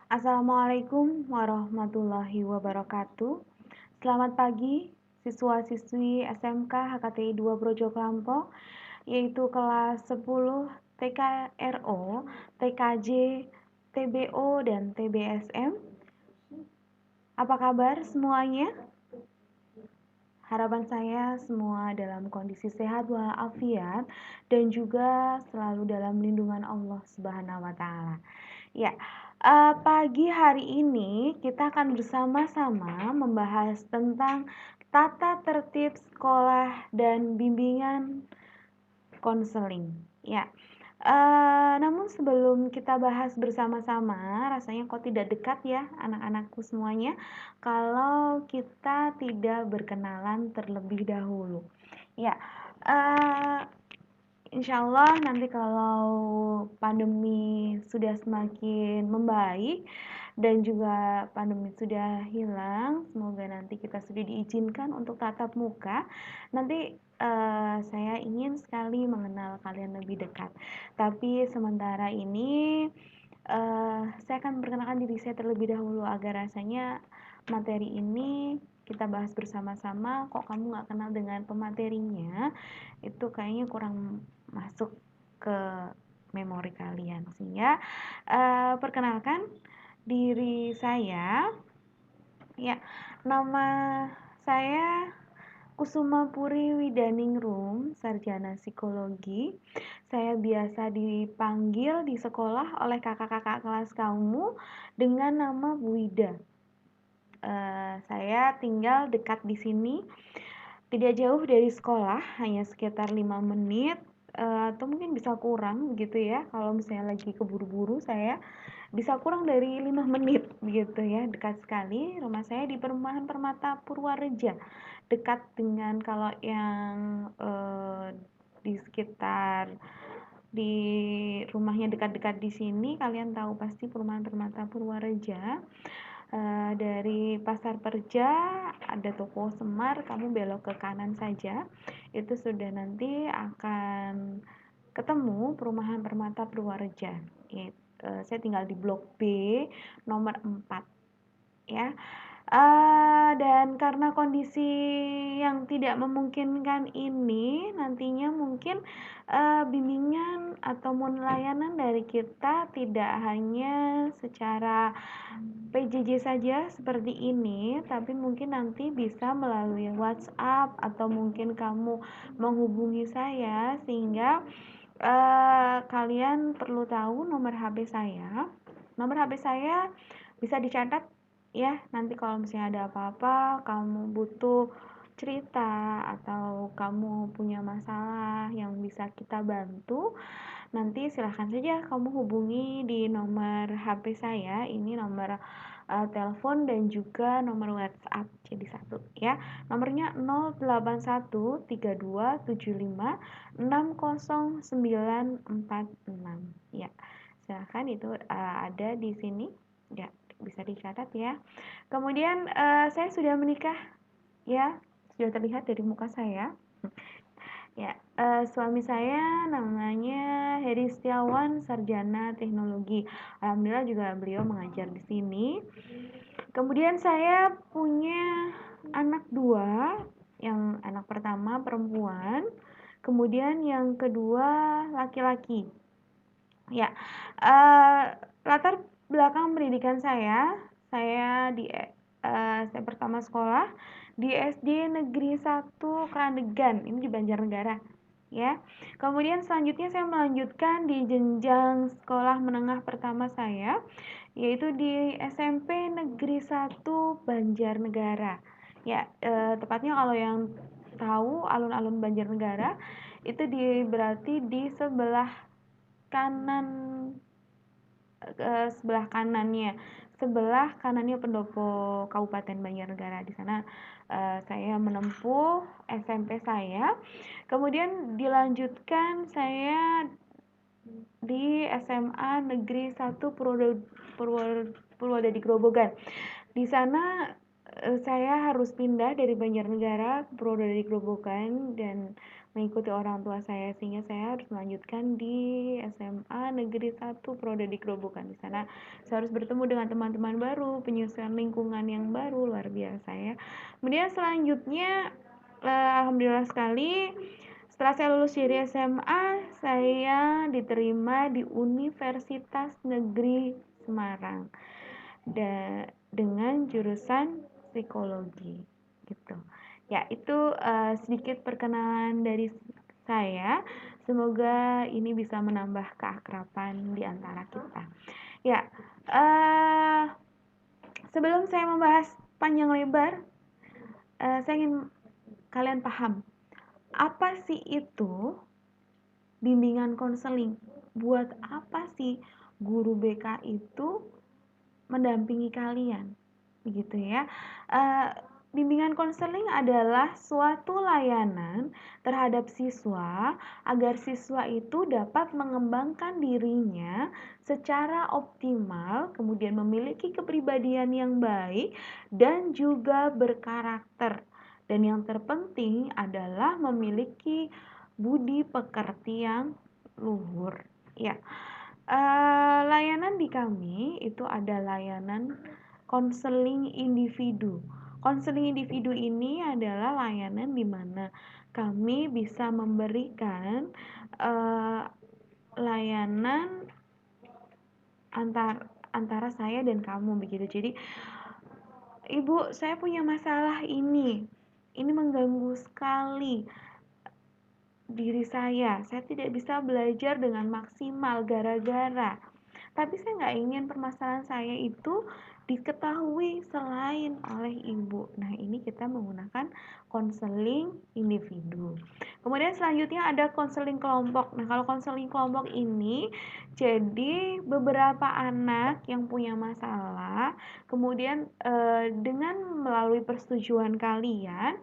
Assalamualaikum warahmatullahi wabarakatuh. Selamat pagi, siswa-siswi SMK HKTI 2 Brojo Klampo, yaitu kelas 10 TKRO, TKJ, TBO, dan TBSM. Apa kabar semuanya? Harapan saya semua dalam kondisi sehat walafiat dan juga selalu dalam lindungan Allah Subhanahu wa taala. Ya, pagi hari ini kita akan bersama-sama membahas tentang tata tertib sekolah dan bimbingan konseling. Ya, namun sebelum kita bahas bersama-sama, rasanya kok tidak dekat ya anak-anakku semuanya, kalau kita tidak berkenalan terlebih dahulu. Ya, insya Allah nanti kalau pandemi sudah semakin membaik dan juga pandemi sudah hilang, semoga nanti kita sudah diizinkan untuk tatap muka. Nanti saya ingin sekali mengenal kalian lebih dekat. Tapi sementara ini saya akan memperkenalkan diri saya terlebih dahulu agar rasanya materi ini kita bahas bersama-sama. Kok kamu nggak kenal dengan pematerinya, itu kayaknya kurang masuk ke memori kalian. Sehingga perkenalkan diri saya. Ya, nama saya Kusuma Puri Widaningrum, sarjana psikologi. Saya biasa dipanggil di sekolah oleh kakak-kakak kelas kamu dengan nama Bu Wida. Saya tinggal dekat di sini, tidak jauh dari sekolah, hanya sekitar 5 menit atau mungkin bisa kurang gitu ya. Kalau misalnya lagi keburu-buru saya bisa kurang dari 5 menit gitu ya, dekat sekali. Rumah saya di Perumahan Permata Purwareja, dekat dengan kalau yang di sekitar di rumahnya dekat-dekat di sini kalian tahu pasti Perumahan Permata Purwareja. Dari Pasar Perja ada toko Semar, kamu belok ke kanan saja, itu sudah nanti akan ketemu Perumahan Permata Purwareja. Saya tinggal di blok B nomor 4 ya. Dan karena kondisi yang tidak memungkinkan ini, nantinya mungkin bimbingan atau layanan dari kita tidak hanya secara PJJ saja seperti ini, tapi mungkin nanti bisa melalui WhatsApp atau mungkin kamu menghubungi saya, sehingga kalian perlu tahu nomor HP saya. Nomor HP saya bisa dicatat ya, nanti kalau misalnya ada apa-apa, kamu butuh cerita atau kamu punya masalah yang bisa kita bantu, nanti silahkan saja kamu hubungi di nomor HP saya. Ini nomor telepon dan juga nomor WhatsApp jadi satu ya. Nomornya 0813256096 ya. Silahkan, itu ada di sini ya, bisa dicatat ya. Kemudian saya sudah menikah ya, sudah terlihat dari muka saya. Ya, suami saya namanya Heri Setiawan, sarjana teknologi. Alhamdulillah juga beliau mengajar di sini. Kemudian saya punya anak 2, yang anak pertama perempuan, kemudian yang kedua laki-laki. Ya, latar belakang pendidikan saya saya pertama sekolah di SD Negeri 1 Krandegan, ini di Banjarnegara ya. Kemudian selanjutnya saya melanjutkan di jenjang sekolah menengah pertama saya, yaitu di SMP Negeri 1 Banjarnegara. Ya, tepatnya kalau yang tahu alun-alun Banjarnegara itu berarti di sebelah kanan, sebelah kanannya pendopo Kabupaten Banjarnegara. Di sana saya menempuh SMP saya. Kemudian dilanjutkan saya di SMA Negeri 1 Purwodadi Grobogan. Di sana saya harus pindah dari Banjarnegara ke Purwodadi Grobogan dan mengikuti orang tua saya, sehingga saya harus melanjutkan di SMA Negeri 1 Prodi di Grobogan. Di sana saya harus bertemu dengan teman-teman baru, penyesuaian lingkungan yang baru, luar biasa ya. Kemudian selanjutnya alhamdulillah sekali, setelah saya lulus dari SMA, saya diterima di Universitas Negeri Semarang dengan jurusan psikologi gitu. Ya, itu sedikit perkenalan dari saya. Semoga ini bisa menambah keakraban di antara kita. Ya, sebelum saya membahas panjang lebar, saya ingin kalian paham apa sih itu bimbingan konseling. Buat apa sih guru BK itu mendampingi kalian, begitu ya. Bimbingan konseling adalah suatu layanan terhadap siswa agar siswa itu dapat mengembangkan dirinya secara optimal, kemudian memiliki kepribadian yang baik dan juga berkarakter. Dan yang terpenting adalah memiliki budi pekerti yang luhur. Ya, layanan di kami itu ada layanan konseling individu. Konseling individu ini adalah layanan di mana kami bisa memberikan layanan antara saya dan kamu begitu. Jadi, Ibu, saya punya masalah ini mengganggu sekali diri saya tidak bisa belajar dengan maksimal gara-gara. Tapi saya nggak ingin permasalahan saya itu diketahui selain oleh ibu. Nah, ini kita menggunakan konseling individu. Kemudian selanjutnya ada konseling kelompok. Nah, kalau konseling kelompok ini jadi beberapa anak yang punya masalah, kemudian dengan melalui persetujuan kalian,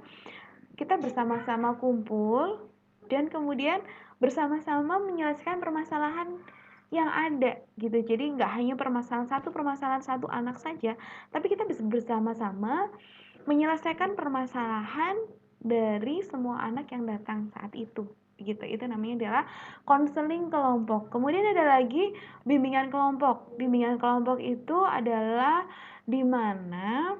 kita bersama-sama kumpul dan kemudian bersama-sama menyelesaikan permasalahan yang ada gitu. Jadi nggak hanya permasalahan satu anak saja, tapi kita bisa bersama-sama menyelesaikan permasalahan dari semua anak yang datang saat itu gitu. Itu namanya adalah konseling kelompok. Kemudian ada lagi bimbingan kelompok. Bimbingan kelompok itu adalah di mana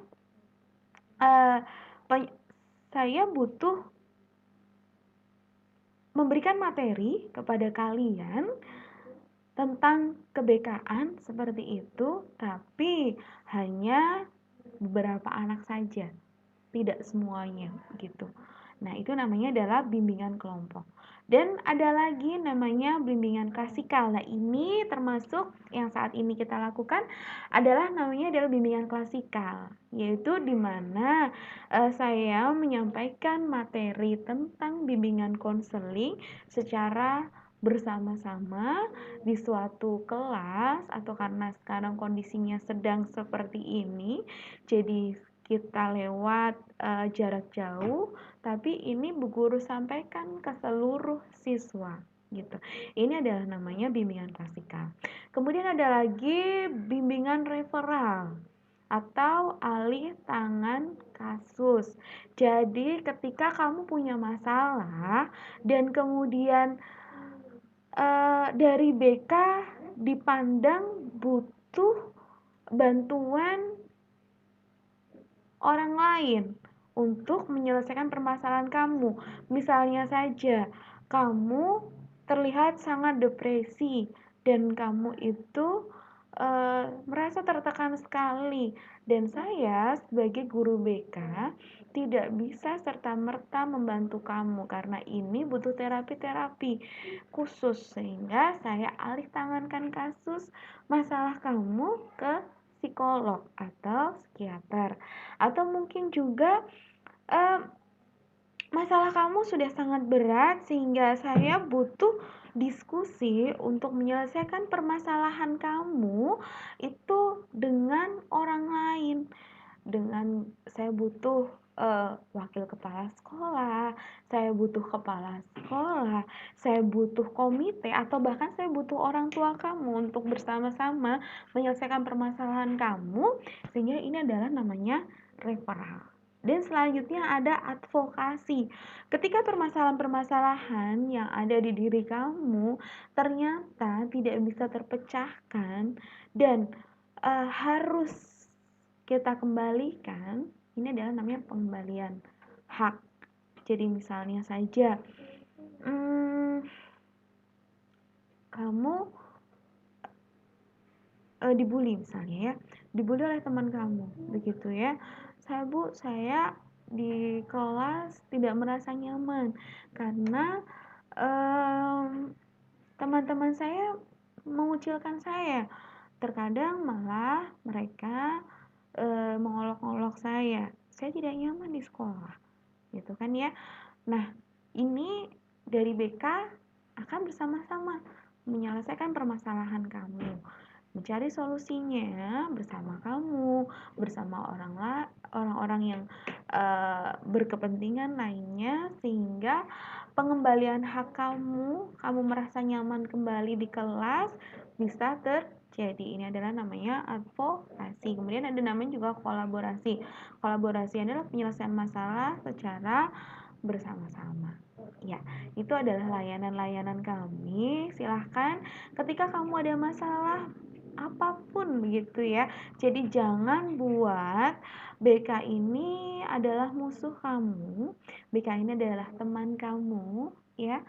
saya butuh memberikan materi kepada kalian tentang kebekaan seperti itu, tapi hanya beberapa anak saja, tidak semuanya gitu. Nah, itu namanya adalah bimbingan kelompok. Dan ada lagi namanya bimbingan klasikal. Nah, ini termasuk yang saat ini kita lakukan adalah namanya adalah bimbingan klasikal, yaitu di mana saya menyampaikan materi tentang bimbingan konseling secara bersama-sama di suatu kelas, atau karena sekarang kondisinya sedang seperti ini, jadi kita lewat jarak jauh, tapi ini Bu Guru sampaikan ke seluruh siswa gitu. Ini adalah namanya bimbingan klasikal. Kemudian ada lagi bimbingan referral atau alih tangan kasus. Jadi ketika kamu punya masalah dan kemudian dari BK dipandang butuh bantuan orang lain untuk menyelesaikan permasalahan kamu. Misalnya saja, kamu terlihat sangat depresi dan kamu itu merasa tertekan sekali, dan saya sebagai guru BK tidak bisa serta-merta membantu kamu karena ini butuh terapi-terapi khusus, sehingga saya alih tangankan kasus masalah kamu ke psikolog atau psikiater. Atau mungkin juga masalah kamu sudah sangat berat sehingga saya butuh diskusi untuk menyelesaikan permasalahan kamu itu dengan orang lain. Dengan saya butuh wakil kepala sekolah, saya butuh kepala sekolah, saya butuh komite, atau bahkan saya butuh orang tua kamu untuk bersama-sama menyelesaikan permasalahan kamu, sehingga ini adalah namanya referral. Dan selanjutnya ada advokasi. Ketika permasalahan-permasalahan yang ada di diri kamu ternyata tidak bisa terpecahkan dan harus kita kembalikan, ini adalah namanya pengembalian hak. Jadi misalnya saja, kamu dibully misalnya ya, dibully oleh teman kamu, begitu ya. Saya di kelas tidak merasa nyaman karena teman-teman saya mengucilkan saya. Terkadang malah mereka mengolok-olok saya. Saya tidak nyaman di sekolah, gitu kan ya. Nah, ini dari BK akan bersama-sama menyelesaikan permasalahan kamu, mencari solusinya bersama kamu, bersama orang-orang yang berkepentingan lainnya, sehingga pengembalian hak kamu merasa nyaman kembali di kelas bisa terjadi. Ini adalah namanya advokasi. Kemudian ada namanya juga kolaborasi. Kolaborasi adalah penyelesaian masalah secara bersama-sama. Ya, itu adalah layanan-layanan kami. Silahkan ketika kamu ada masalah apapun begitu ya. Jadi jangan buat BK ini adalah musuh kamu. BK ini adalah teman kamu ya.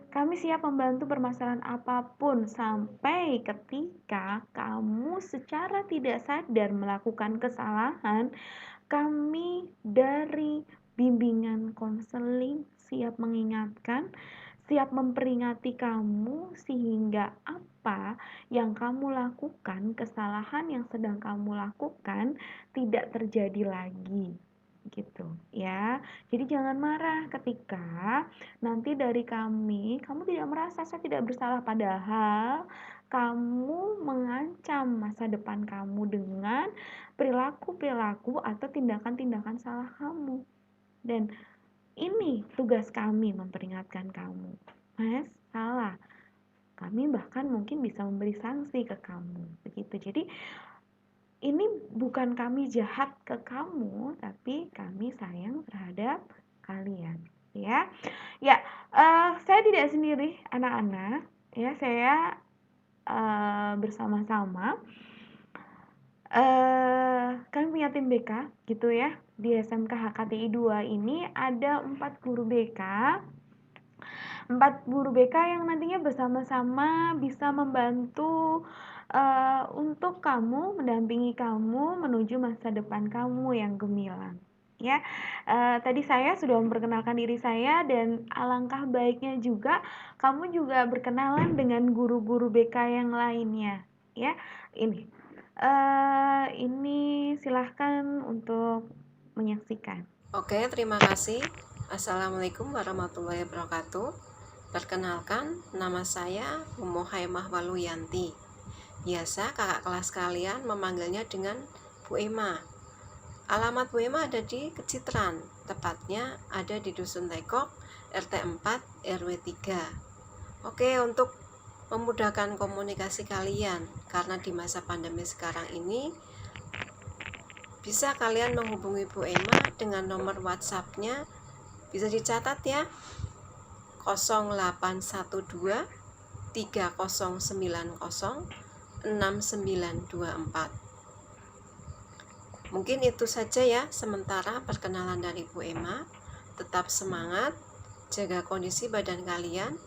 Kami siap membantu permasalahan apapun sampai ketika kamu secara tidak sadar melakukan kesalahan. Kami dari bimbingan konseling siap mengingatkan, siap memperingati kamu sehingga apa yang kamu lakukan, kesalahan yang sedang kamu lakukan tidak terjadi lagi, gitu ya. Jadi jangan marah ketika nanti dari kamu tidak merasa saya tidak bersalah, padahal kamu mengancam masa depan kamu dengan perilaku-perilaku atau tindakan-tindakan salah kamu. Dan ini tugas kami memperingatkan kamu. Mas, salah. Kami bahkan mungkin bisa memberi sanksi ke kamu. Begitu. Jadi ini bukan kami jahat ke kamu, tapi kami sayang terhadap kalian, ya. Ya, saya tidak sendiri, anak-anak. Ya, saya bersama-sama. Kami punya tim BK, gitu ya. Di SMK HKTI 2 ini ada 4 guru BK. 4 guru BK yang nantinya bersama-sama bisa membantu untuk kamu, mendampingi kamu menuju masa depan kamu yang gemilang. Ya, tadi saya sudah memperkenalkan diri saya, dan alangkah baiknya juga kamu juga berkenalan dengan guru-guru BK yang lainnya. Ya, ini silahkan untuk menyaksikan. Oke, terima kasih. Assalamualaikum warahmatullahi wabarakatuh. Perkenalkan, nama saya Umuhaimah Waluyanti. Biasa kakak kelas kalian memanggilnya dengan Bu Ema. Alamat Bu Ema ada di Kecitran, tepatnya ada di Dusun Tekok, RT 4, RW 3. Oke, untuk memudahkan komunikasi kalian, karena di masa pandemi sekarang ini bisa kalian menghubungi Bu Ema dengan nomor WhatsApp-nya, bisa dicatat ya, 0812 3090 6924. Mungkin itu saja ya sementara perkenalan dari Bu Ema. Tetap semangat, jaga kondisi badan kalian.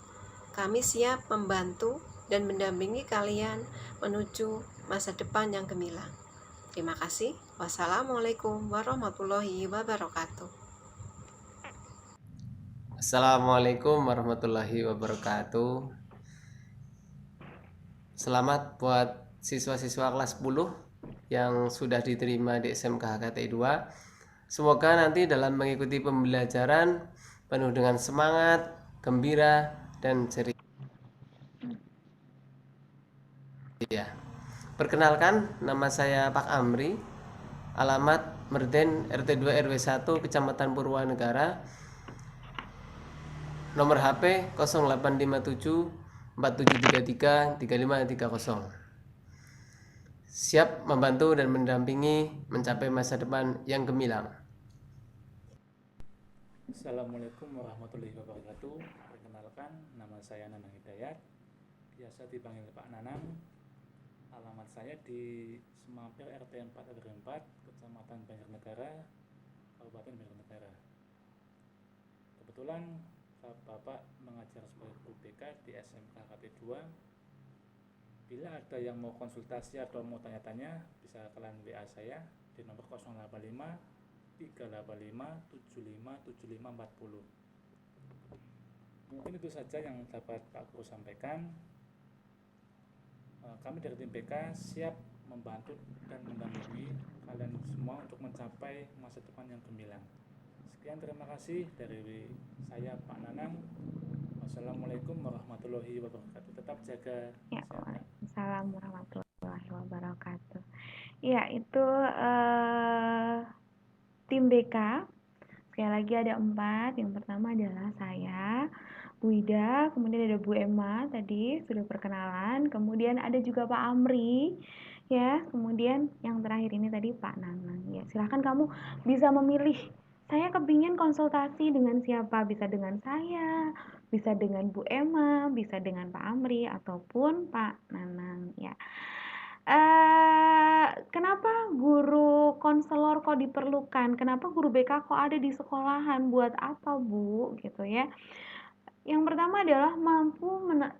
Kami siap membantu dan mendampingi kalian menuju masa depan yang gemilang. Terima kasih. Wassalamualaikum warahmatullahi wabarakatuh. Assalamualaikum warahmatullahi wabarakatuh. Selamat buat siswa-siswa kelas 10 yang sudah diterima di SMK HKTI 2. Semoga nanti dalam mengikuti pembelajaran penuh dengan semangat, gembira, dan ceria. Perkenalkan, nama saya Pak Amri. Alamat Merden RT 2 RW 1 Kecamatan Purwanegara. Nomor HP 0857 4733 3530. Siap membantu dan mendampingi mencapai masa depan yang gemilang. Assalamualaikum warahmatullahi wabarakatuh. Perkenalkan, nama saya Nanang Hidayat, biasa dipanggil Pak Nanang. Alamat saya di Semampir RT 4 RW 4, Kecamatan Banjarnegara, Kabupaten Banjarnegara. Kebetulan Bapak mengajar sebagai guru BK di SMK KT 2. Bila ada yang mau konsultasi atau mau tanya-tanya, bisa kalian WA saya di nomor 085 385 75 75 40. Mungkin itu saja yang dapat Pak Guru sampaikan. Kami dari tim BK siap membantu dan mendampingi kalian semua untuk mencapai masa depan yang gemilang. Sekian, terima kasih dari saya Pak Nanang. Wassalamualaikum warahmatullahi wabarakatuh. Tetap jaga Ya, kesehatan. waalaikumsalam warahmatullahi wabarakatuh. Ya, itu tim BK. Sekali lagi ada 4. Yang pertama adalah saya, Bu Ida, kemudian ada Bu Emma tadi sudah perkenalan, kemudian ada juga Pak Amri, ya, kemudian yang terakhir ini tadi Pak Nanang. Ya, silahkan kamu bisa memilih. Saya kepingin konsultasi dengan siapa, bisa dengan saya, bisa dengan Bu Emma, bisa dengan Pak Amri, ataupun Pak Nanang, ya. Kenapa guru konselor kok diperlukan? Kenapa guru BK kok ada di sekolahan? Buat apa, Bu? Gitu ya. Yang pertama adalah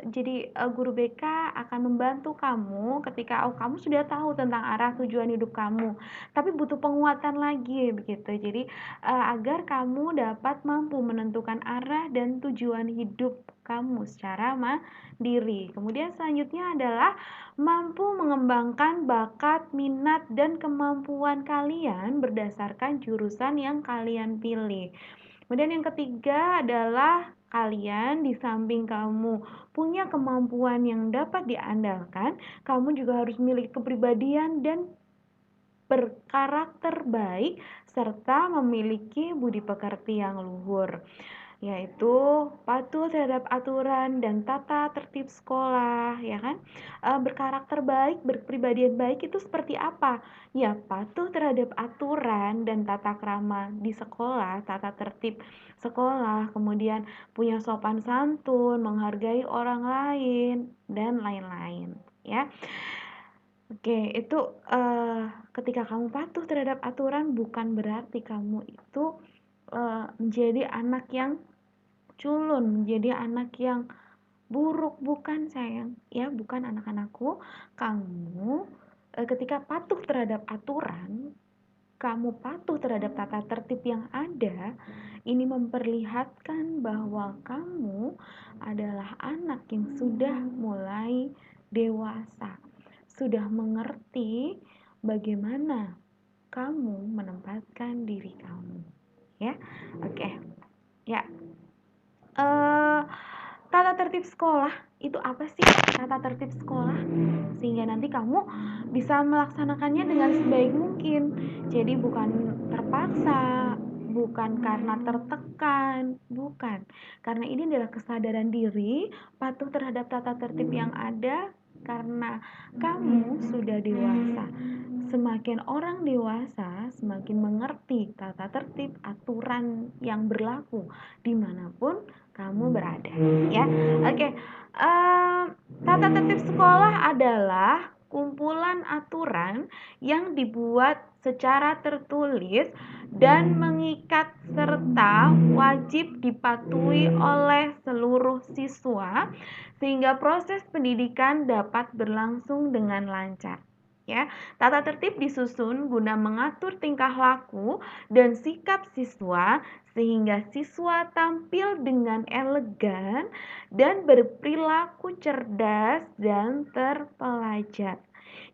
jadi guru BK akan membantu kamu ketika kamu sudah tahu tentang arah tujuan hidup kamu, tapi butuh penguatan lagi begitu. Jadi agar kamu dapat mampu menentukan arah dan tujuan hidup kamu secara mandiri. Kemudian selanjutnya adalah mampu mengembangkan bakat, minat, dan kemampuan kalian berdasarkan jurusan yang kalian pilih. Kemudian yang ketiga adalah kalian di samping kamu punya kemampuan yang dapat diandalkan, kamu juga harus memiliki kepribadian dan berkarakter baik serta memiliki budi pekerti yang luhur, yaitu patuh terhadap aturan dan tata tertib sekolah, ya kan? Berkarakter baik, berpribadian baik itu seperti apa? Ya, patuh terhadap aturan dan tata krama di sekolah, tata tertib sekolah, kemudian punya sopan santun, menghargai orang lain, dan lain-lain, ya. Oke, itu ketika kamu patuh terhadap aturan bukan berarti kamu itu menjadi anak yang culun, menjadi anak yang buruk, bukan sayang, ya, bukan anak-anakku. Kamu ketika patuh terhadap aturan, kamu patuh terhadap tata tertib yang ada, ini memperlihatkan bahwa kamu adalah anak yang sudah mulai dewasa, sudah mengerti bagaimana kamu menempatkan diri kamu, ya. Oke. Ya. Tata tertib sekolah itu apa sih? Tata tertib sekolah sehingga nanti kamu bisa melaksanakannya dengan sebaik mungkin. Jadi bukan terpaksa, bukan karena tertekan, bukan. Karena ini adalah kesadaran diri, patuh terhadap tata tertib yang ada karena kamu sudah dewasa. Semakin orang dewasa, semakin mengerti tata tertib, aturan yang berlaku dimanapun kamu berada, ya. Oke. Tata tertib sekolah adalah kumpulan aturan yang dibuat secara tertulis dan mengikat serta wajib dipatuhi oleh seluruh siswa sehingga proses pendidikan dapat berlangsung dengan lancar. Ya, tata tertib disusun guna mengatur tingkah laku dan sikap siswa sehingga siswa tampil dengan elegan dan berperilaku cerdas dan terpelajar.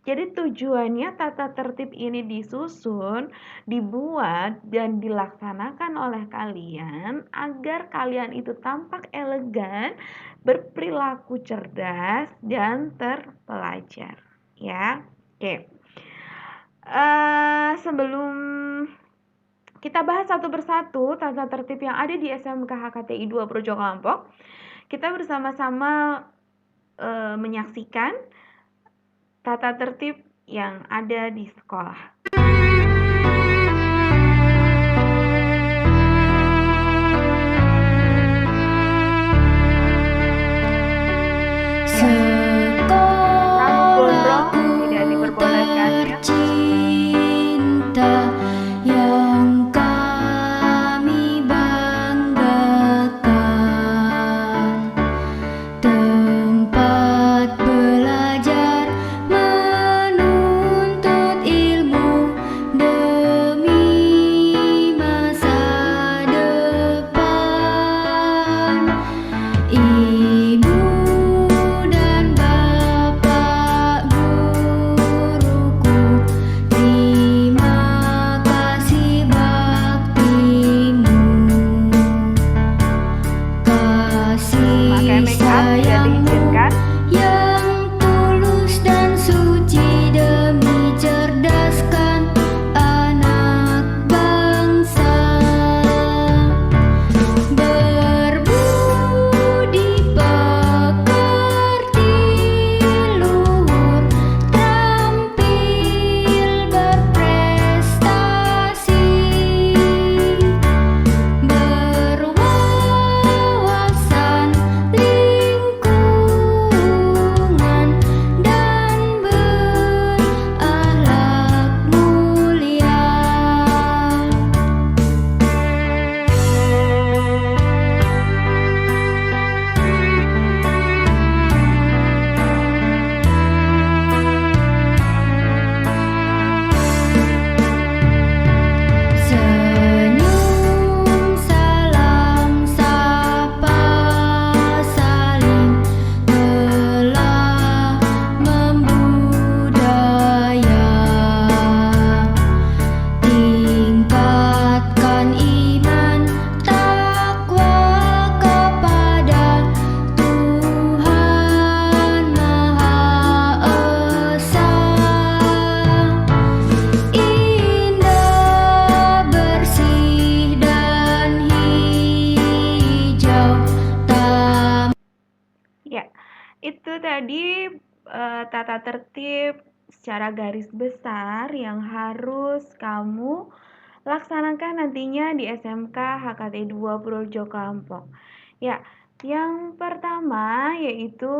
Jadi tujuannya tata tertib ini disusun, dibuat, dan dilaksanakan oleh kalian agar kalian itu tampak elegan, berperilaku cerdas, dan terpelajar. Ya, oke. Sebelum kita bahas satu persatu tata tertib yang ada di SMK HKTI 2 Projo Kelampok, kita bersama-sama menyaksikan tata tertib yang ada di sekolah. tata tertib secara garis besar yang harus kamu laksanakan nantinya di SMK HKT 2 Projo Klampok. Ya, yang pertama yaitu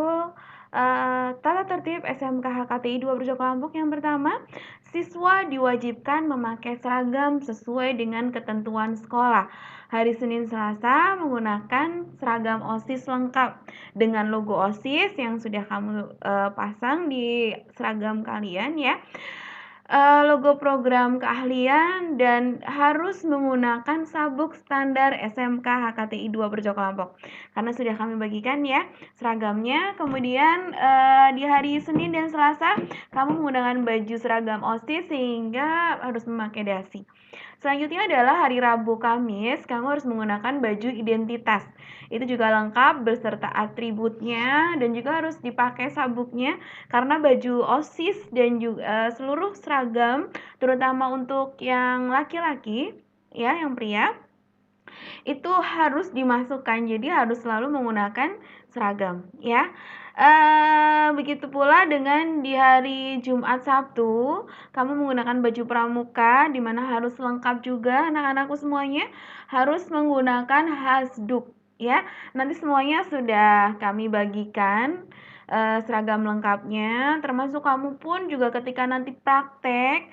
tata tertib SMK HKTI 2 Projo Klampok. Yang pertama, siswa diwajibkan memakai seragam sesuai dengan ketentuan sekolah. Hari Senin Selasa menggunakan seragam OSIS lengkap dengan logo OSIS yang sudah kamu pasang di seragam kalian ya. Logo program keahlian dan harus menggunakan sabuk standar SMK HKTI 2 Projo Klampok. Karena sudah kami bagikan ya seragamnya. Kemudian di hari Senin dan Selasa kamu menggunakan baju seragam OSIS sehingga harus memakai dasi. Selanjutnya adalah hari Rabu Kamis, kamu harus menggunakan baju identitas. Itu juga lengkap beserta atributnya dan juga harus dipakai sabuknya karena baju OSIS dan juga seluruh seragam terutama untuk yang laki-laki ya, yang pria itu harus dimasukkan. Jadi harus selalu menggunakan seragam ya. Begitu pula dengan di hari Jumat Sabtu, kamu menggunakan baju pramuka di mana harus lengkap juga anak-anakku semuanya harus menggunakan hasduk ya. Nanti semuanya sudah kami bagikan seragam lengkapnya, termasuk kamu pun juga ketika nanti praktek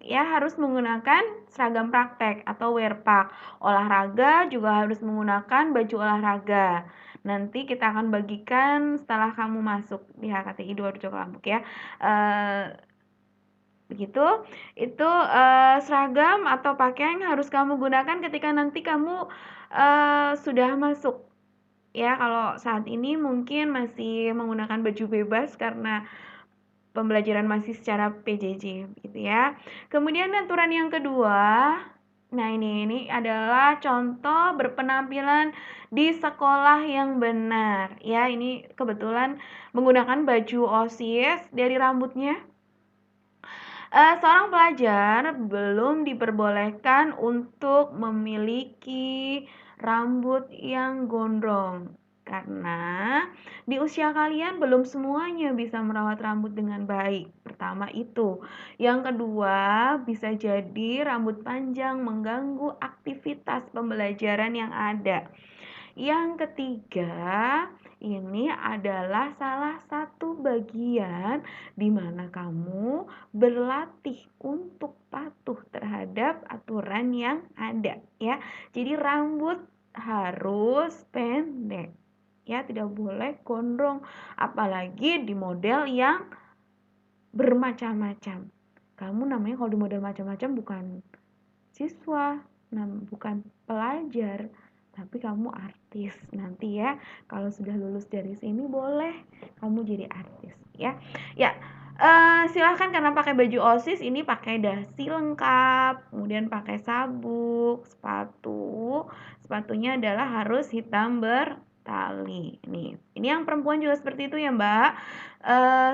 ya harus menggunakan seragam praktek atau wearpack. Olahraga juga harus menggunakan baju olahraga. Nanti kita akan bagikan setelah kamu masuk di HKTI 2 Projo Klampok ya. Begitu. Itu seragam atau pakaian yang harus kamu gunakan ketika nanti kamu sudah masuk. Ya, kalau saat ini mungkin masih menggunakan baju bebas karena pembelajaran masih secara PJJ gitu ya. Kemudian aturan yang kedua, nah ini adalah contoh berpenampilan di sekolah yang benar. Ya, ini kebetulan menggunakan baju OSIS dari rambutnya. Seorang pelajar belum diperbolehkan untuk memiliki rambut yang gondrong karena di usia kalian belum semuanya bisa merawat rambut dengan baik. Pertama itu. Yang kedua, bisa jadi rambut panjang mengganggu aktivitas pembelajaran yang ada. Yang ketiga, ini adalah salah satu bagian di mana kamu berlatih untuk patuh terhadap aturan yang ada ya. Jadi rambut harus pendek ya, tidak boleh gondrong apalagi di model yang bermacam-macam. Kamu namanya kalau di model macam-macam bukan siswa, bukan pelajar, tapi kamu artis nanti ya. Kalau sudah lulus dari sini boleh kamu jadi artis ya. Ya, silahkan karena pakai baju OSIS ini pakai dasi lengkap, kemudian pakai sabuk, sepatunya adalah harus hitam bertali. Nih, ini yang perempuan juga seperti itu ya Mbak.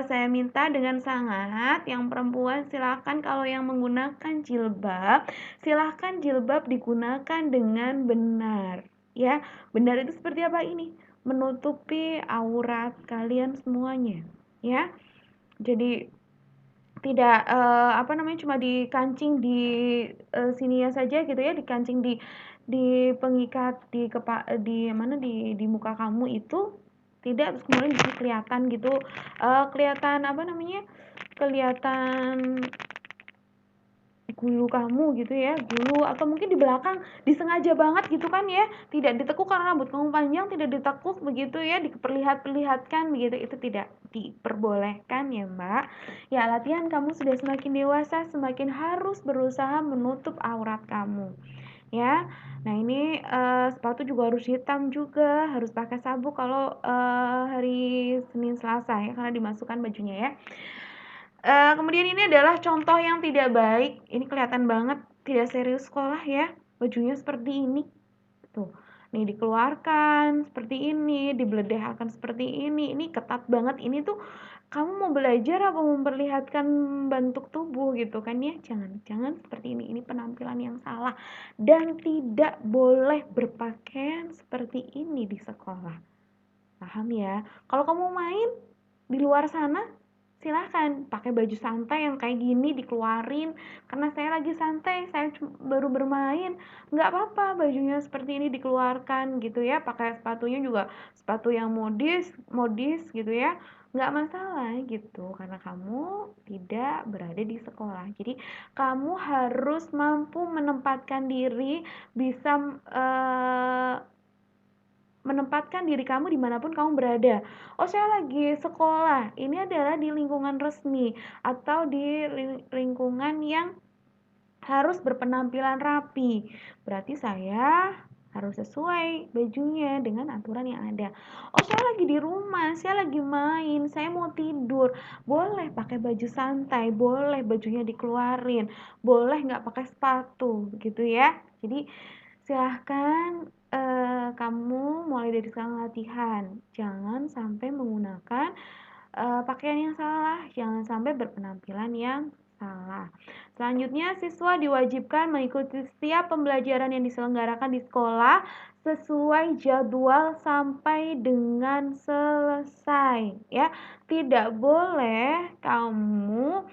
Saya minta dengan sangat yang perempuan silahkan kalau yang menggunakan jilbab silahkan jilbab digunakan dengan benar ya. Benar itu seperti apa ini? Menutupi aurat kalian semuanya ya. Jadi tidak cuma dikancing di sininya saja gitu ya, dikancing di pengikat di muka kamu itu tidak, terus kemudian bisa kelihatan gitu kelihatan gulu kamu gitu ya, gulu atau mungkin di belakang disengaja banget gitu kan ya, tidak ditekuk karena rambut kamu panjang, tidak ditekuk begitu ya, diperlihatkan begitu, itu tidak diperbolehkan ya Mbak. Ya, latihan kamu sudah semakin dewasa, semakin harus berusaha menutup aurat kamu ya. Nah ini sepatu juga harus hitam juga, harus pakai sabuk kalau hari Senin Selasa ya, karena dimasukkan bajunya ya. Kemudian ini adalah contoh yang tidak baik. Ini kelihatan banget tidak serius sekolah ya. Bajunya seperti ini. Tuh. Nih dikeluarkan seperti ini, dibeledehakan seperti ini. Ini ketat banget. Ini tuh kamu mau belajar apa memperlihatkan bentuk tubuh gitu kan ya? Jangan seperti ini. Ini penampilan yang salah dan tidak boleh berpakaian seperti ini di sekolah. Paham ya? Kalau kamu main di luar sana, silahkan pakai baju santai yang kayak gini dikeluarin, karena saya lagi santai, saya baru bermain, nggak apa-apa bajunya seperti ini dikeluarkan gitu ya, pakai sepatunya juga sepatu yang modis modis gitu ya, nggak masalah gitu, karena kamu tidak berada di sekolah. Jadi kamu harus mampu menempatkan diri, bisa menempatkan diri kamu dimanapun kamu berada. Oh, saya lagi sekolah, ini adalah di lingkungan resmi atau di lingkungan yang harus berpenampilan rapi. Berarti saya harus sesuai bajunya dengan aturan yang ada. Oh, saya lagi di rumah, saya lagi main, saya mau tidur. Boleh pakai baju santai, boleh bajunya dikeluarin, boleh nggak pakai sepatu gitu ya. Jadi silahkan kamu mulai dari sekarang latihan. Jangan sampai menggunakan pakaian yang salah, jangan sampai berpenampilan yang salah. Selanjutnya, siswa diwajibkan mengikuti setiap pembelajaran yang diselenggarakan di sekolah sesuai jadwal sampai dengan selesai, ya. Tidak boleh kamu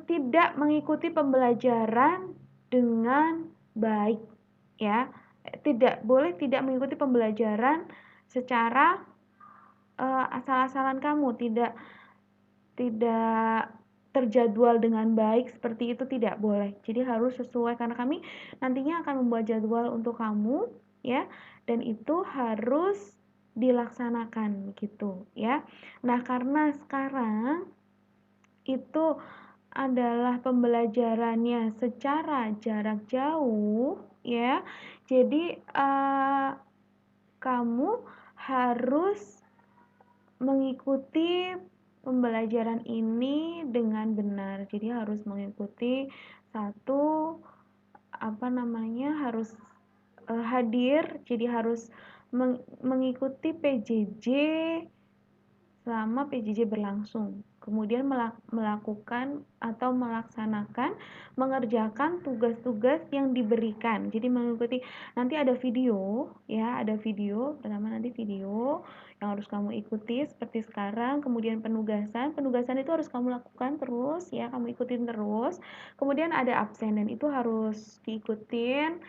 tidak mengikuti pembelajaran dengan baik, ya. Tidak boleh tidak mengikuti pembelajaran secara asal-asalan kamu, tidak tidak terjadwal dengan baik, seperti itu tidak boleh. Jadi harus sesuai, karena kami nantinya akan membuat jadwal untuk kamu ya, dan itu harus dilaksanakan gitu ya. Nah, karena sekarang itu adalah pembelajarannya secara jarak jauh ya. Jadi kamu harus mengikuti pembelajaran ini dengan benar. Jadi harus mengikuti satu harus hadir, jadi harus mengikuti PJJ selama PJJ berlangsung. Kemudian melakukan atau melaksanakan, mengerjakan tugas-tugas yang diberikan. Jadi mengikuti, nanti ada video ya, ada video, pertama nanti video yang harus kamu ikuti seperti sekarang. Kemudian penugasan itu harus kamu lakukan terus ya, kamu ikutin terus. Kemudian ada absen, dan itu harus diikutin,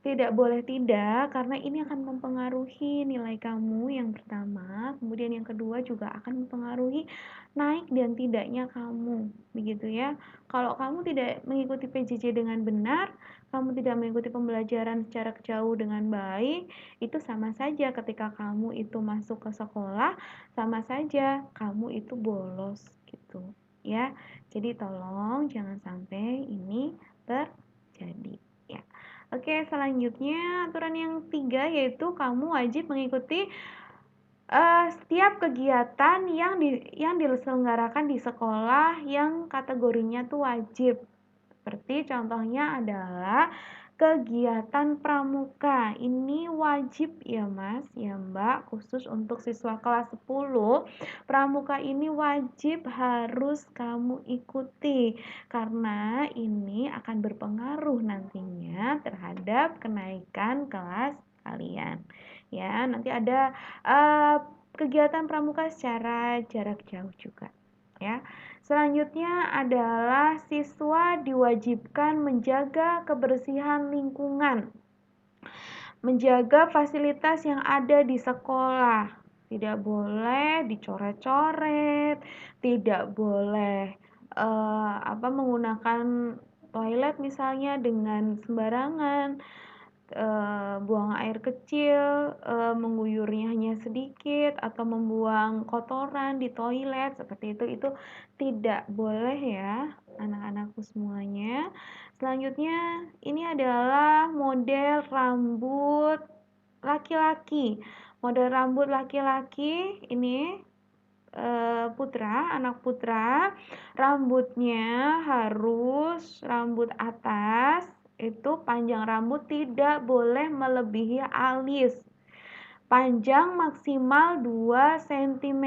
tidak boleh tidak, karena ini akan mempengaruhi nilai kamu yang pertama. Kemudian yang kedua juga akan mempengaruhi naik dan tidaknya kamu, begitu ya. Kalau kamu tidak mengikuti PJJ dengan benar, kamu tidak mengikuti pembelajaran secara jauh dengan baik, itu sama saja ketika kamu itu masuk ke sekolah, sama saja kamu itu bolos gitu ya. Jadi tolong jangan sampai ini terjadi ya. Oke, selanjutnya aturan yang 3 yaitu kamu wajib mengikuti setiap kegiatan yang diselenggarakan di sekolah yang kategorinya tuh wajib. Seperti contohnya adalah kegiatan pramuka. Ini wajib ya Mas, ya Mbak, khusus untuk siswa kelas 10. Pramuka ini wajib harus kamu ikuti, karena ini akan berpengaruh nantinya terhadap kenaikan kelas kalian. Ya, nanti ada kegiatan pramuka secara jarak jauh juga, ya. Selanjutnya adalah siswa diwajibkan menjaga kebersihan lingkungan, menjaga fasilitas yang ada di sekolah. Tidak boleh dicoret-coret, tidak boleh menggunakan toilet misalnya dengan sembarangan, buang air kecil, mengguyurnya hanya sedikit, atau membuang kotoran di toilet seperti itu tidak boleh ya anak-anakku semuanya. Selanjutnya ini adalah model rambut laki-laki. Model rambut laki-laki ini anak putra, rambutnya harus rambut atas, itu panjang rambut tidak boleh melebihi alis. Panjang maksimal 2 cm.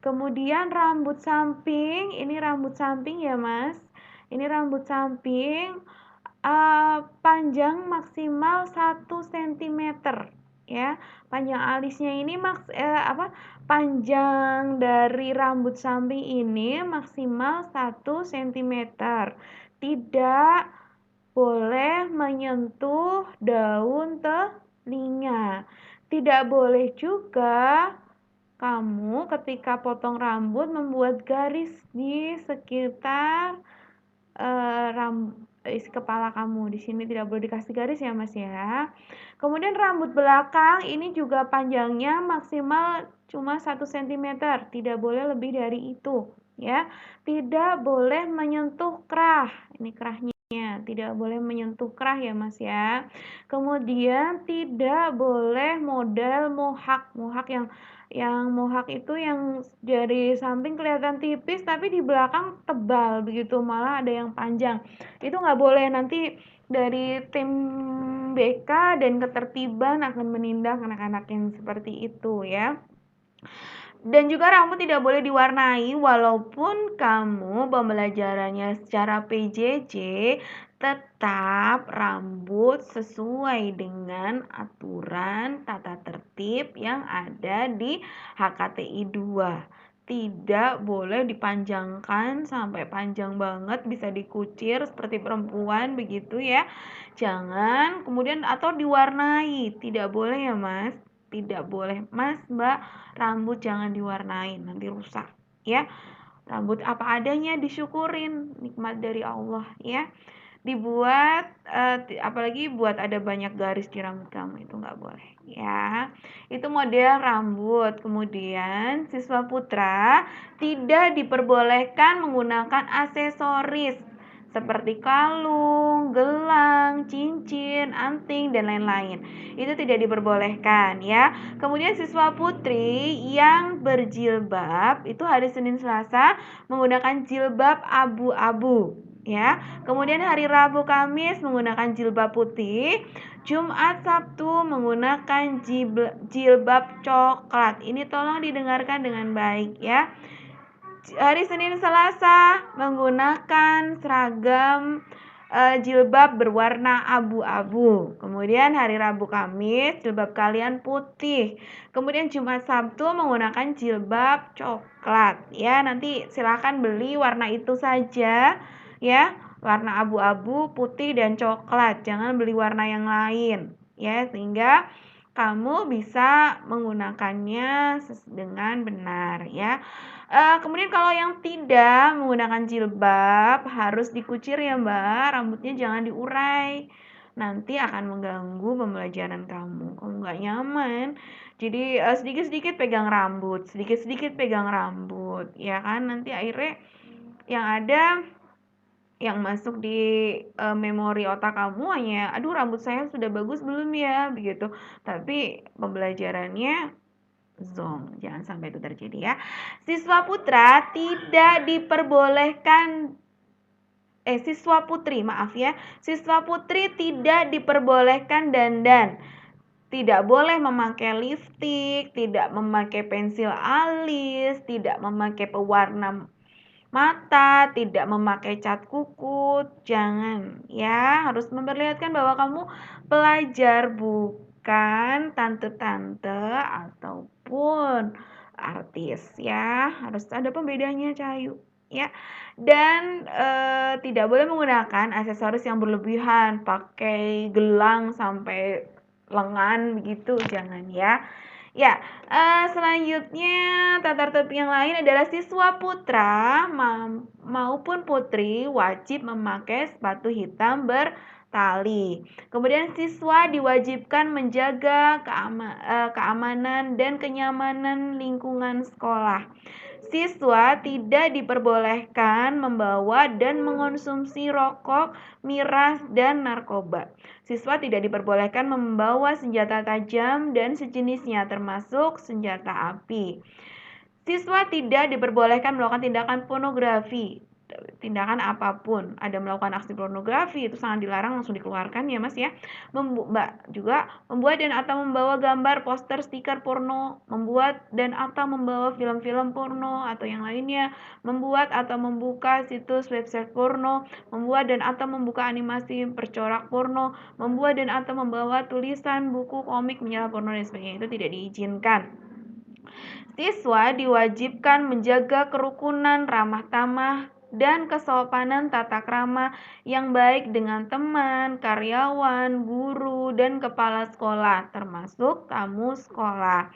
Kemudian rambut samping, ini rambut samping ya Mas. Ini rambut samping panjang maksimal 1 cm ya. Panjang alisnya ini panjang dari rambut samping ini maksimal 1 cm. Tidak boleh menyentuh daun telinga. Tidak boleh juga kamu ketika potong rambut membuat garis di sekitar kepala kamu. Di sini tidak boleh dikasih garis ya Mas ya. Kemudian rambut belakang ini juga panjangnya maksimal cuma 1 cm, tidak boleh lebih dari itu ya. Tidak boleh menyentuh kerah. Ini kerahnya. Tidak boleh menyentuh kerah ya Mas ya. Kemudian tidak boleh model mohak. Yang mohak itu yang dari samping kelihatan tipis tapi di belakang tebal begitu, malah ada yang panjang. Itu nggak boleh, nanti dari tim BK dan ketertiban akan menindak anak-anak yang seperti itu ya. Dan juga rambut tidak boleh diwarnai walaupun kamu pembelajarannya secara PJJ, tetap rambut sesuai dengan aturan tata tertib yang ada di HKTI 2. Tidak boleh dipanjangkan sampai panjang banget, bisa dikucir seperti perempuan begitu ya. Jangan kemudian atau diwarnai, tidak boleh ya Mas. Tidak boleh Mas, Mbak, rambut jangan diwarnain, nanti rusak ya. Rambut apa adanya, disyukurin, nikmat dari Allah ya. Dibuat apalagi buat ada banyak garis di rambut kamu, itu nggak boleh ya. Itu model rambut. Kemudian siswa putra tidak diperbolehkan menggunakan aksesoris seperti kalung, gelang, cincin, anting, dan lain-lain. Itu tidak diperbolehkan ya. Kemudian siswa putri yang berjilbab itu hari Senin Selasa menggunakan jilbab abu-abu ya. Kemudian hari Rabu Kamis menggunakan jilbab putih. Jumat Sabtu menggunakan jilbab coklat. Ini tolong didengarkan dengan baik ya. Hari Senin Selasa menggunakan seragam jilbab berwarna abu-abu. Kemudian hari Rabu Kamis jilbab kalian putih. Kemudian Jumat Sabtu menggunakan jilbab coklat ya. Nanti silakan beli warna itu saja ya. Warna abu-abu, putih, dan coklat. Jangan beli warna yang lain ya, sehingga kamu bisa menggunakannya dengan benar ya. Kemudian kalau yang tidak menggunakan jilbab harus dikucir ya Mbak, rambutnya jangan diurai. Nanti akan mengganggu pembelajaran kamu nggak nyaman. Jadi sedikit-sedikit pegang rambut, ya kan. Nanti akhirnya yang ada yang masuk di memori otak kamu hanya, aduh rambut saya sudah bagus belum ya, begitu. Tapi pembelajarannya zong, jangan sampai itu terjadi ya. Siswa putra tidak diperbolehkan siswa putri tidak diperbolehkan dandan. Tidak boleh memakai lipstik, tidak memakai pensil alis, tidak memakai pewarna mata, tidak memakai cat kuku. Jangan ya, harus memperlihatkan bahwa kamu pelajar, bukan tante-tante ataupun artis ya. Harus ada pembedanya Cahayu ya. Dan tidak boleh menggunakan aksesoris yang berlebihan, pakai gelang sampai lengan begitu, jangan ya. Ya, selanjutnya tata tertib yang lain adalah siswa putra maupun putri wajib memakai sepatu hitam bertali. Kemudian siswa diwajibkan menjaga keamanan dan kenyamanan lingkungan sekolah. Siswa tidak diperbolehkan membawa dan mengonsumsi rokok, miras, dan narkoba. Siswa tidak diperbolehkan membawa senjata tajam dan sejenisnya termasuk senjata api. Siswa tidak diperbolehkan melakukan tindakan pornografi. tindakan apapun. Ada melakukan aksi pornografi, itu sangat dilarang, langsung dikeluarkan ya Mas ya. Juga membuat dan atau membawa gambar, poster, stiker porno, membuat dan atau membawa film-film porno atau yang lainnya, membuat atau membuka situs website porno, membuat dan atau membuka animasi percorak porno, membuat dan atau membawa tulisan, buku, komik, majalah porno dan sebagainya, itu tidak diizinkan. Siswa diwajibkan menjaga kerukunan, ramah tamah, dan kesopanan tata krama yang baik dengan teman, karyawan, guru, dan kepala sekolah, termasuk tamu sekolah.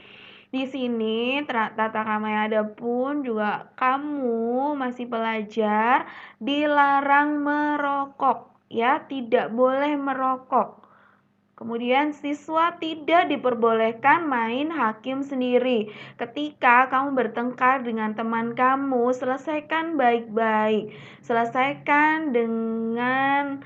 Di sini tata krama yang ada pun juga kamu masih pelajar dilarang merokok, ya, tidak boleh merokok. Kemudian siswa tidak diperbolehkan main hakim sendiri. Ketika kamu bertengkar dengan teman kamu, selesaikan baik-baik. Selesaikan dengan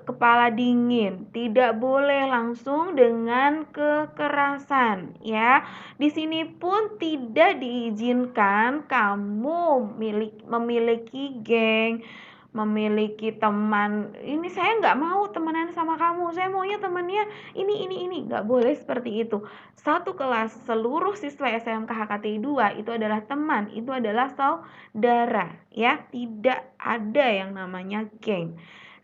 kepala dingin. Tidak boleh langsung dengan kekerasan, ya. Di sini pun tidak diizinkan kamu memiliki geng, memiliki teman. Ini saya nggak mau temenan sama kamu, saya maunya temannya ini, nggak boleh seperti itu. Satu kelas seluruh siswa SMK HKTI 2 itu adalah teman, itu adalah saudara, ya, tidak ada yang namanya geng.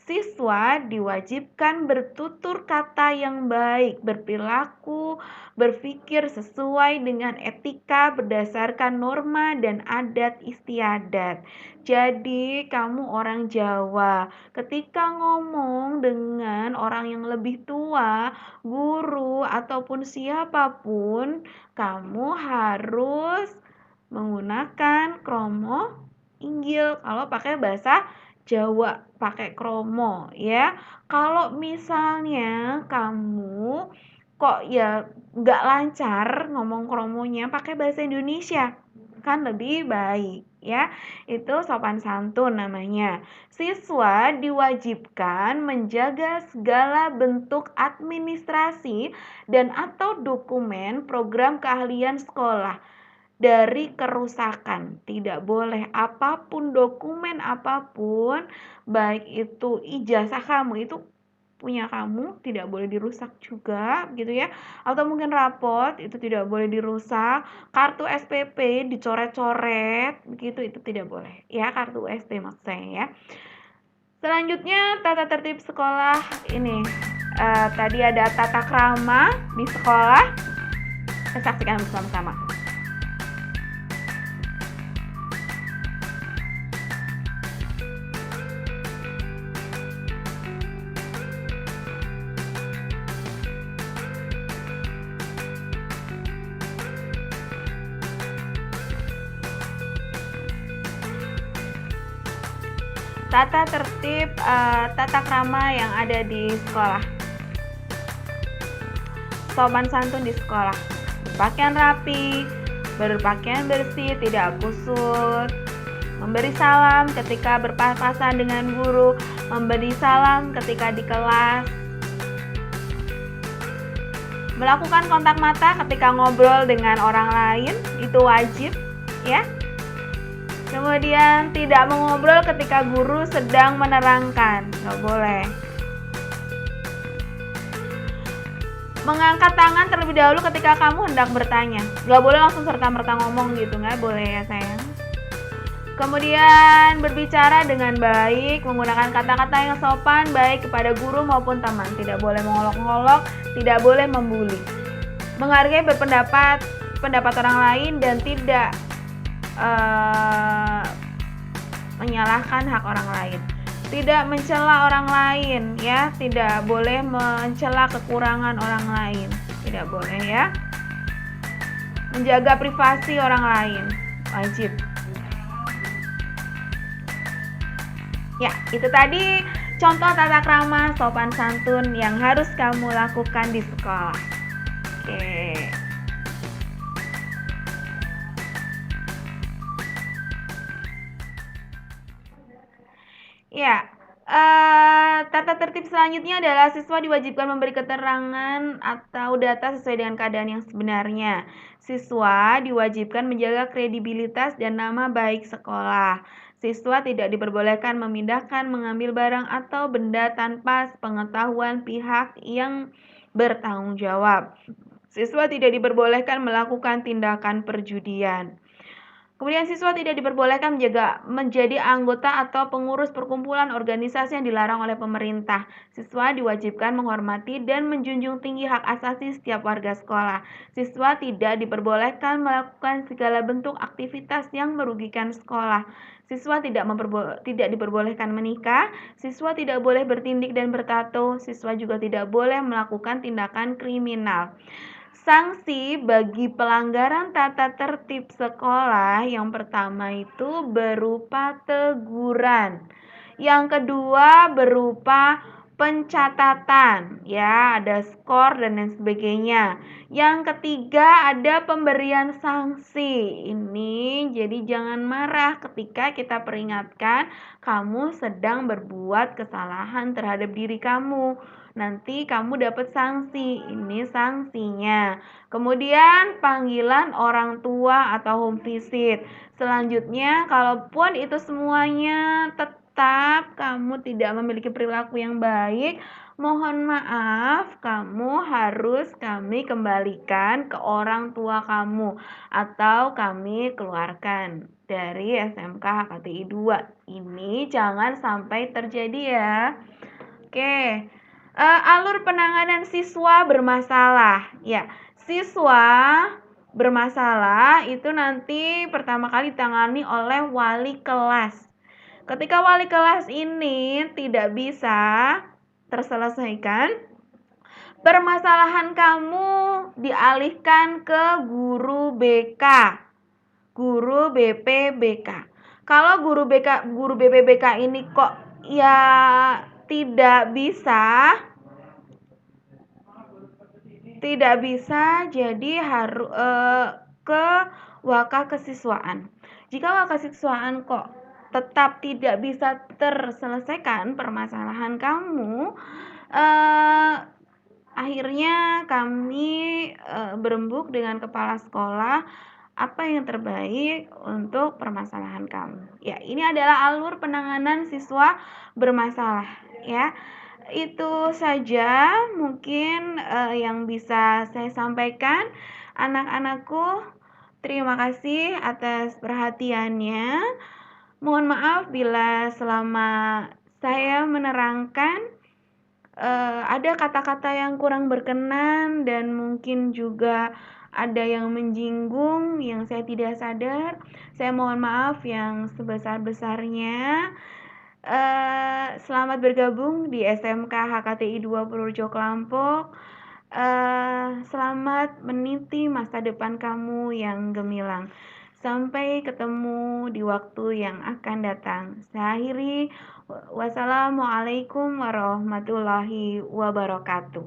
Siswa diwajibkan bertutur kata yang baik, berperilaku, berpikir sesuai dengan etika berdasarkan norma dan adat istiadat. Jadi kamu orang Jawa, ketika ngomong dengan orang yang lebih tua, guru ataupun siapapun, kamu harus menggunakan kromo inggil. Kalau pakai bahasa Jawa pakai kromo, ya. Kalau misalnya kamu kok ya nggak lancar ngomong kromonya, pakai bahasa Indonesia kan lebih baik, ya. Itu sopan santun namanya. Siswa diwajibkan menjaga segala bentuk administrasi dan atau dokumen program keahlian sekolah dari kerusakan. Tidak boleh apapun, dokumen apapun, baik itu ijazah kamu, itu punya kamu, tidak boleh dirusak juga gitu ya. Atau mungkin rapot itu tidak boleh dirusak, kartu SPP dicoret-coret begitu, itu tidak boleh ya, kartu SD maksud saya ya. Selanjutnya tata tertib sekolah ini. Tadi ada tata krama di sekolah. Kita saksikan bersama-sama. Tata tertib tata krama yang ada di sekolah. Sopan santun di sekolah. Berpakaian rapi, berpakaian bersih, tidak kusut. Memberi salam ketika berpapasan dengan guru, memberi salam ketika di kelas. Melakukan kontak mata ketika ngobrol dengan orang lain, itu wajib, ya. Kemudian tidak mengobrol ketika guru sedang menerangkan, nggak boleh. Mengangkat tangan terlebih dahulu ketika kamu hendak bertanya, nggak boleh langsung serta-merta ngomong gitu, nggak boleh ya sayang. Kemudian berbicara dengan baik, menggunakan kata-kata yang sopan baik kepada guru maupun teman, tidak boleh mengolok-olok, tidak boleh membuli. Menghargai pendapat orang lain dan tidak menyalahkan hak orang lain, tidak mencela orang lain, ya, tidak boleh mencela kekurangan orang lain, tidak boleh ya. Menjaga privasi orang lain wajib. Ya, itu tadi contoh tata krama sopan santun yang harus kamu lakukan di sekolah. Oke. Ya, tata tertib selanjutnya adalah siswa diwajibkan memberi keterangan atau data sesuai dengan keadaan yang sebenarnya. Siswa diwajibkan menjaga kredibilitas dan nama baik sekolah. Siswa tidak diperbolehkan memindahkan, mengambil barang atau benda tanpa pengetahuan pihak yang bertanggung jawab. Siswa tidak diperbolehkan melakukan tindakan perjudian. Kemudian siswa tidak diperbolehkan menjadi anggota atau pengurus perkumpulan organisasi yang dilarang oleh pemerintah. Siswa diwajibkan menghormati dan menjunjung tinggi hak asasi setiap warga sekolah. Siswa tidak diperbolehkan melakukan segala bentuk aktivitas yang merugikan sekolah. Siswa tidak diperbolehkan menikah. Siswa tidak boleh bertindik dan bertato. Siswa juga tidak boleh melakukan tindakan kriminal. Sanksi bagi pelanggaran tata tertib sekolah yang pertama itu berupa teguran. Yang kedua berupa pencatatan, ya, ada skor dan lain sebagainya. Yang ketiga ada pemberian sanksi. Ini jadi jangan marah ketika kita peringatkan kamu sedang berbuat kesalahan terhadap diri kamu. Nanti kamu dapat sanksi, ini sanksinya. Kemudian panggilan orang tua atau home visit. Selanjutnya, kalaupun itu semuanya tetap kamu tidak memiliki perilaku yang baik, mohon maaf, kamu harus kami kembalikan ke orang tua kamu atau kami keluarkan dari SMK HKTI 2. Ini jangan sampai terjadi ya. Oke. Alur penanganan siswa bermasalah. Ya, siswa bermasalah itu nanti pertama kali ditangani oleh wali kelas. Ketika wali kelas ini tidak bisa terselesaikan, permasalahan kamu dialihkan ke guru BK, guru BPBK. Kalau guru BPBK ini kok ya tidak bisa, jadi harus ke waka kesiswaan. Jika waka kesiswaan kok tetap tidak bisa terselesaikan permasalahan kamu, akhirnya kami berembuk dengan kepala sekolah apa yang terbaik untuk permasalahan kamu. Ya, ini adalah alur penanganan siswa bermasalah, ya. Itu saja mungkin yang bisa saya sampaikan. Anak-anakku, terima kasih atas perhatiannya. Mohon maaf bila selama saya menerangkan ada kata-kata yang kurang berkenan dan mungkin juga ada yang menyinggung yang saya tidak sadar. Saya mohon maaf yang sebesar-besarnya. Selamat bergabung di SMK HKTI 2 Purworejo Kelampok. Selamat meniti masa depan kamu yang gemilang. Sampai ketemu di waktu yang akan datang. Saya akhiri. Wassalamualaikum warahmatullahi wabarakatuh.